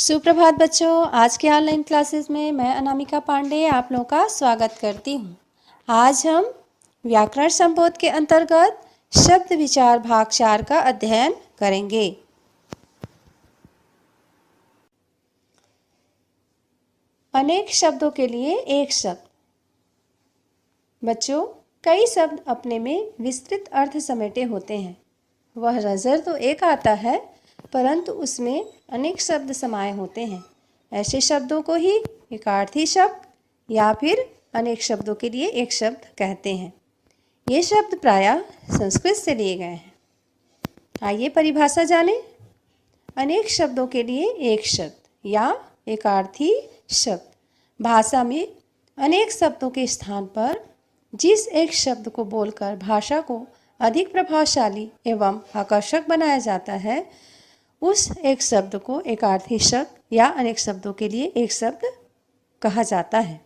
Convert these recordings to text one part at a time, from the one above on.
सुप्रभात बच्चों। आज के ऑनलाइन क्लासेस में मैं अनामिका पांडे आप लोगों का स्वागत करती हूँ। आज हम व्याकरण संबोध के अंतर्गत शब्द विचार भाग 4 का अध्ययन करेंगे। अनेक शब्दों के लिए एक शब्द। बच्चों, कई शब्द अपने में विस्तृत अर्थ समेटे होते हैं। वह नज़र तो एक आता है, परंतु उसमें अनेक शब्द समाये होते हैं। ऐसे शब्दों को ही एकार्थी शब्द या फिर अनेक शब्दों के लिए एक शब्द कहते हैं। ये शब्द प्रायः संस्कृत से लिए गए हैं। आइए परिभाषा जानें। अनेक शब्दों के लिए एक शब्द या एकार्थी शब्द भाषा में अनेक शब्दों के स्थान पर जिस एक शब्द को बोलकर भाषा को अधिक प्रभावशाली एवं आकर्षक बनाया जाता है, उस एक शब्द को एकार्थी शब्द या अनेक शब्दों के लिए एक शब्द कहा जाता है।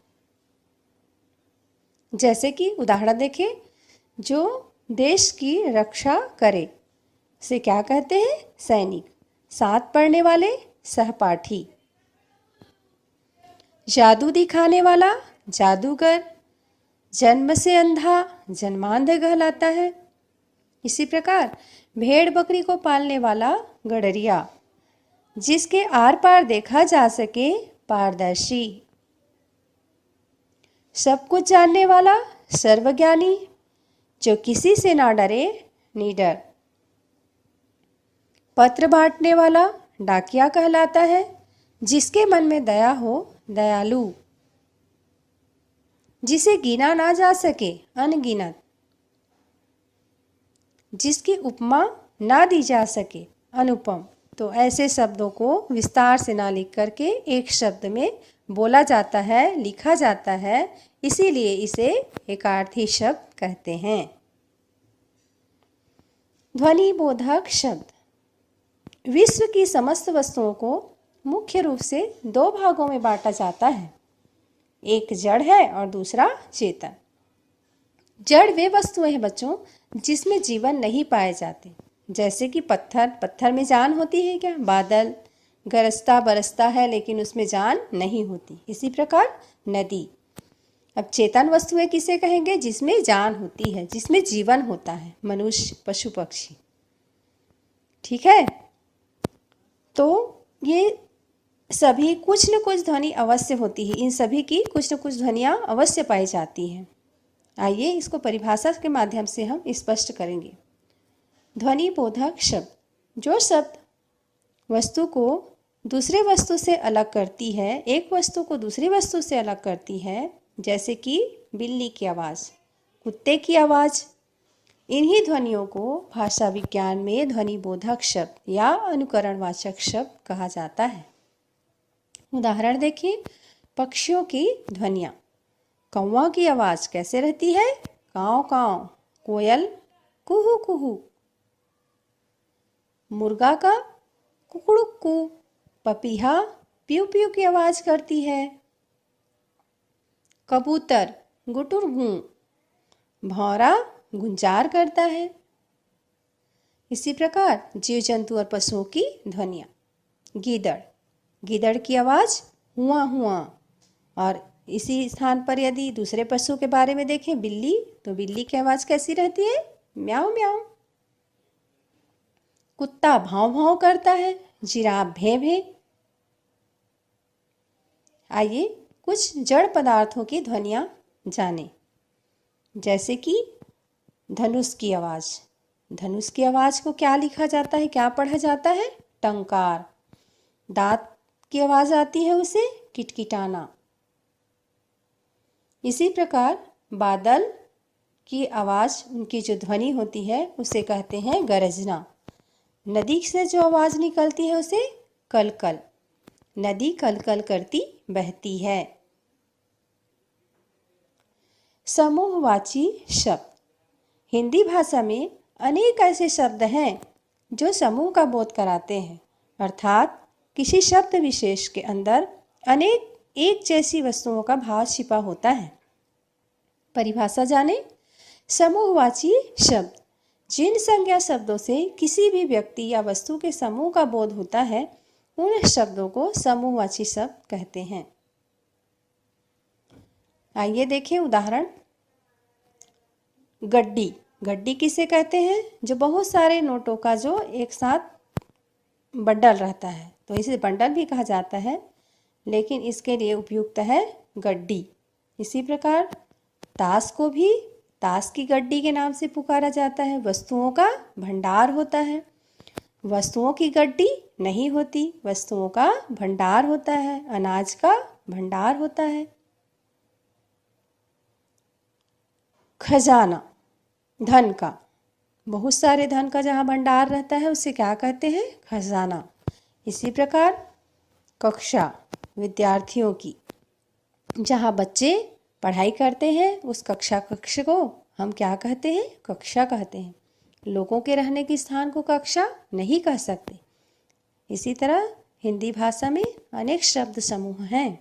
जैसे कि उदाहरण देखें, जो देश की रक्षा करे से क्या कहते हैं? सैनिक। साथ पढ़ने वाले सहपाठी। जादू दिखाने वाला जादूगर। जन्म से अंधा जन्मांध कहलाता है। इसी प्रकार भेड़ बकरी को पालने वाला गडरिया। जिसके आर पार देखा जा सके पारदर्शी। सब कुछ जानने वाला सर्वज्ञानी। जो किसी से ना डरे निडर। पत्र बांटने वाला डाकिया कहलाता है। जिसके मन में दया हो दयालु। जिसे गिना ना जा सके अनगिनत। जिसकी उपमा ना दी जा सके अनुपम। तो ऐसे शब्दों को विस्तार से ना लिख करके एक शब्द में बोला जाता है, लिखा जाता है, इसीलिए इसे एकार्थी शब्द कहते हैं। ध्वनि बोधक शब्द। विश्व की समस्त वस्तुओं को मुख्य रूप से दो भागों में बांटा जाता है। एक जड़ है और दूसरा चेतन। जड़ वे वस्तुएं हैं बच्चों जिसमें जीवन नहीं पाए जाते। जैसे कि पत्थर में जान होती है क्या? बादल गरजता बरसता है लेकिन उसमें जान नहीं होती। इसी प्रकार नदी। अब चेतन वस्तुएं किसे कहेंगे? जिसमें जान होती है, जिसमें जीवन होता है। मनुष्य, पशु, पक्षी। ठीक है। तो ये सभी कुछ न कुछ ध्वनि अवश्य होती है। इन सभी की कुछ न कुछ ध्वनियाँ अवश्य पाई जाती हैं। आइए इसको परिभाषा के माध्यम से हम स्पष्ट करेंगे। ध्वनि बोधक शब्द। जो शब्द वस्तु को दूसरे वस्तु से अलग करती है, एक वस्तु को दूसरी वस्तु से अलग करती है, जैसे कि बिल्ली की आवाज़, कुत्ते की आवाज़। इन्हीं ध्वनियों को भाषा विज्ञान में ध्वनि बोधक शब्द या अनुकरणवाचक शब्द कहा जाता है। उदाहरण देखिए, पक्षियों की ध्वनियाँ। कौवा की आवाज़ कैसे रहती है? काँव काँव। कोयल कुहू कुहू। मुर्गा का कुकड़ुक्कू। पपीहा प्यू प्यू की आवाज़ करती है। कबूतर गुटुर गूं। भौरा गुंजार करता है। इसी प्रकार जीव जंतु और पशुओं की ध्वनियाँ। गीदड़ की आवाज़ हुआ हुआ। और इसी स्थान पर यदि दूसरे पशु के बारे में देखें, बिल्ली, तो बिल्ली की आवाज़ कैसी रहती है? म्याऊं म्याऊं। कुत्ता भाव भाव करता है। जिराफ भे भे। आइए कुछ जड़ पदार्थों की ध्वनियाँ जानें। जैसे कि धनुष की आवाज़। धनुष की आवाज़ को क्या लिखा जाता है, क्या पढ़ा जाता है? टंकार। दांत की आवाज़ आती है उसे किटकिटाना। इसी प्रकार बादल की आवाज़, उनकी जो ध्वनि होती है उसे कहते हैं गरजना। नदी से जो आवाज़ निकलती है उसे कलकल। नदी कलकल करती बहती है। समूहवाची शब्द। हिंदी भाषा में अनेक ऐसे शब्द हैं जो समूह का बोध कराते हैं, अर्थात किसी शब्द विशेष के अंदर अनेक एक जैसी वस्तुओं का भाव छिपा होता है। परिभाषा जानें। समूहवाची शब्द जिन संज्ञा शब्दों से किसी भी व्यक्ति या वस्तु के समूह का बोध होता है, उन शब्दों को समूहवाची शब्द कहते हैं। आइए देखें उदाहरण। गड्डी। गड्डी किसे कहते हैं? जो बहुत सारे नोटों का जो एक साथ बंडल रहता है, तो इसे बंडल भी कहा जाता है, लेकिन इसके लिए उपयुक्त है गड्डी। इसी प्रकार ताश को भी ताश की गड्डी के नाम से पुकारा जाता है। वस्तुओं का भंडार होता है, वस्तुओं की गड्डी नहीं होती, वस्तुओं का भंडार होता है, अनाज का भंडार होता है। खजाना, धन का, बहुत सारे धन का जहाँ भंडार रहता है उसे क्या कहते हैं? खजाना। इसी प्रकार कक्षा, विद्यार्थियों की, जहाँ बच्चे पढ़ाई करते हैं उस कक्ष को हम क्या कहते हैं? कक्षा कहते हैं। लोगों के रहने के स्थान को कक्षा नहीं कह सकते। इसी तरह हिंदी भाषा में अनेक शब्द समूह हैं।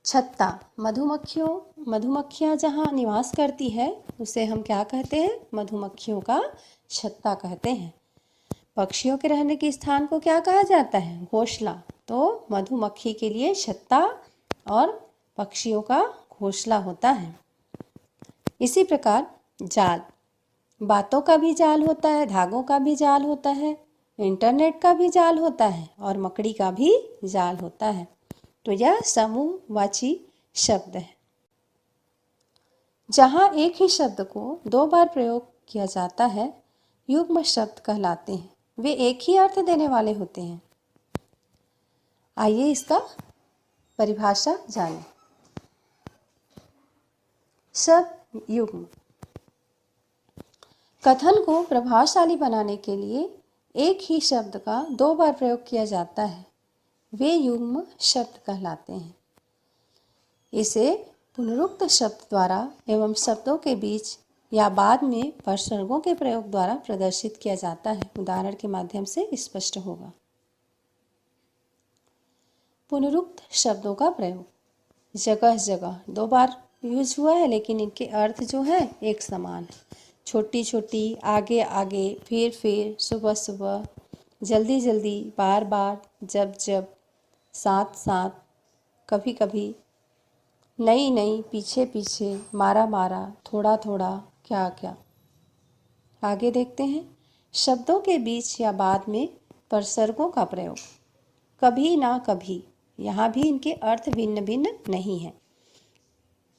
छत्ता, मधुमक्खियाँ जहाँ निवास करती है उसे हम क्या कहते हैं? मधुमक्खियों का छत्ता कहते हैं। पक्षियों के रहने के स्थान को क्या कहा जाता है? घोंसला। तो मधुमक्खी के लिए छत्ता और पक्षियों का घोंसला होता है। इसी प्रकार जाल, बातों का भी जाल होता है, धागों का भी जाल होता है, इंटरनेट का भी जाल होता है और मकड़ी का भी जाल होता है। तो यह समूहवाची शब्द है। जहाँ एक ही शब्द को 2 बार प्रयोग किया जाता है युग्म शब्द कहलाते हैं। वे एक ही अर्थ देने वाले होते हैं। आइए इसका परिभाषा जानें। शब्द युग्म कथन को प्रभावशाली बनाने के लिए एक ही शब्द का 2 बार प्रयोग किया जाता है, वे युग्म शब्द कहलाते हैं। इसे पुनरुक्त शब्द द्वारा एवं शब्दों के बीच या बाद में उपसर्गों के प्रयोग द्वारा प्रदर्शित किया जाता है। उदाहरण के माध्यम से स्पष्ट होगा। पुनरुक्त शब्दों का प्रयोग, जगह जगह 2 बार यूज हुआ है, लेकिन इनके अर्थ जो है एक समान है। छोटी छोटी, आगे आगे, फिर, सुबह सुबह, जल्दी जल्दी, बार बार, जब जब, साथ साथ, कभी कभी, नई नई, पीछे पीछे, मारा मारा, थोड़ा थोड़ा, क्या क्या। आगे देखते हैं। शब्दों के बीच या बाद में उपसर्गों का प्रयोग, कभी ना कभी, यहाँ भी इनके अर्थ भिन्न भिन्न नहीं है।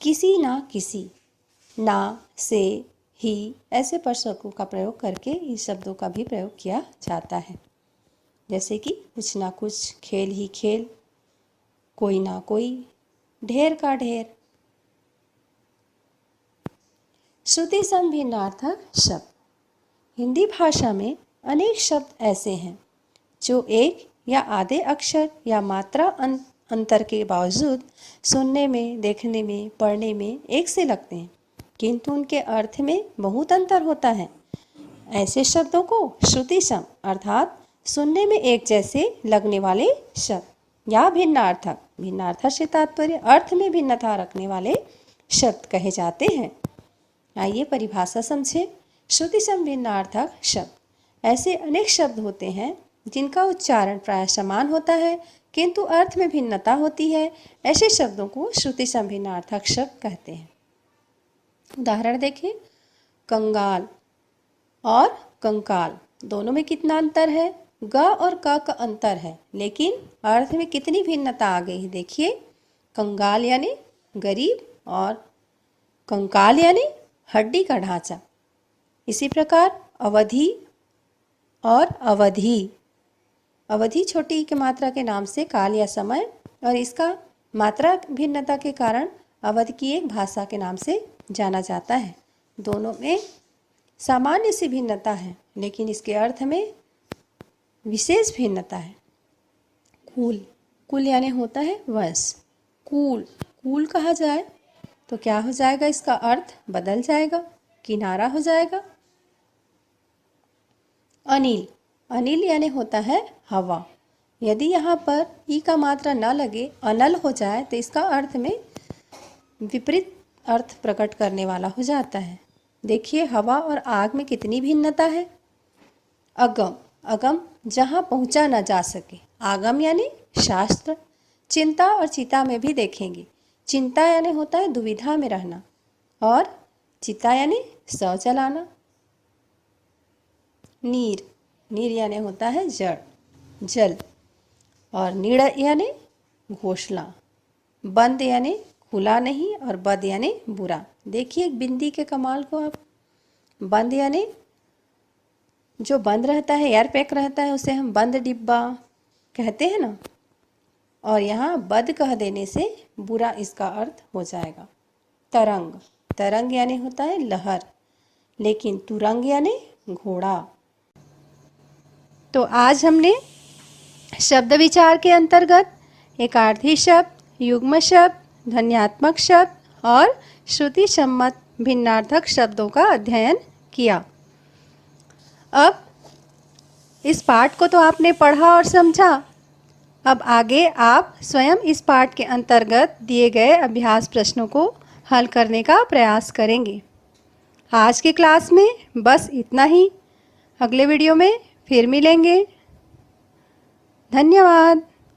किसी ना किसी, ना, से, ही, ऐसे उपसर्गों का प्रयोग करके इस शब्दों का भी प्रयोग किया जाता है। जैसे कि कुछ ना कुछ, खेल ही खेल, कोई ना कोई, ढेर का ढेर। श्रुति सम भिन्नार्थक शब्द। हिंदी भाषा में अनेक शब्द ऐसे हैं जो एक या आधे अक्षर या मात्रा अंतर के बावजूद सुनने में, देखने में, पढ़ने में एक से लगते हैं, किंतु उनके अर्थ में बहुत अंतर होता है। ऐसे शब्दों को श्रुति सम अर्थात सुनने में एक जैसे लगने वाले शब्द या भिन्नार्थक, भिन्नार्थक से तात्पर्य अर्थ में भिन्नता रखने वाले शब्द कहे जाते हैं। आइए परिभाषा समझें। श्रुति सम भिन्नार्थक शब्द ऐसे अनेक शब्द होते हैं जिनका उच्चारण प्राय समान होता है किंतु अर्थ में भिन्नता होती है। ऐसे शब्दों को श्रुति सम भिन्नार्थक शब्द कहते हैं। उदाहरण देखें। कंगाल और कंकाल, दोनों में कितना अंतर है? ग और क का अंतर है, लेकिन अर्थ में कितनी भिन्नता आ गई है। देखिए, कंगाल यानी गरीब और कंकाल यानी हड्डी का ढांचा। इसी प्रकार अवधि और अवधि, अवधि छोटी की मात्रा के नाम से काल या समय, और इसका मात्रा भिन्नता के कारण अवधि की एक भाषा के नाम से जाना जाता है। दोनों में सामान्य सी भिन्नता है, लेकिन इसके अर्थ में विशेष भिन्नता है। कुल, कुल यानी होता है वंश। कुल, कुल कहा जाए तो क्या हो जाएगा? इसका अर्थ बदल जाएगा, किनारा हो जाएगा। अनिल, अनिल यानी होता है हवा। यदि यहाँ पर ई का मात्रा न लगे, अनल हो जाए, तो इसका अर्थ में विपरीत अर्थ प्रकट करने वाला हो जाता है। देखिए, हवा और आग में कितनी भिन्नता है। अगम, अगम जहाँ पहुँचा न जा सके, आगम यानी शास्त्र। चिंता और चिता में भी देखेंगे। चिंता यानी होता है दुविधा में रहना और चिता यानी सौ चलाना। नीर, नीर यानी होता है जड़, जल। और नीड़ यानी घोषणा। बंद यानी खुला नहीं और बद यानी बुरा। देखिए एक बिंदी के कमाल को आप। बंद यानी जो बंद रहता है, एयर पैक रहता है, उसे हम बंद डिब्बा कहते हैं ना। और यहाँ बद कह देने से बुरा इसका अर्थ हो जाएगा। तरंग, तरंग यानी होता है लहर, लेकिन तुरंग यानी घोड़ा। तो आज हमने शब्द विचार के अंतर्गत एकार्थी शब्द, युग्म शब्द, ध्वन्यात्मक शब्द और श्रुति सम्मत भिन्नार्थक शब्दों का अध्ययन किया। अब इस पाठ को तो आपने पढ़ा और समझा। अब आगे आप स्वयं इस पाठ के अंतर्गत दिए गए अभ्यास प्रश्नों को हल करने का प्रयास करेंगे। आज की क्लास में बस इतना ही। अगले वीडियो में फिर मिलेंगे। धन्यवाद।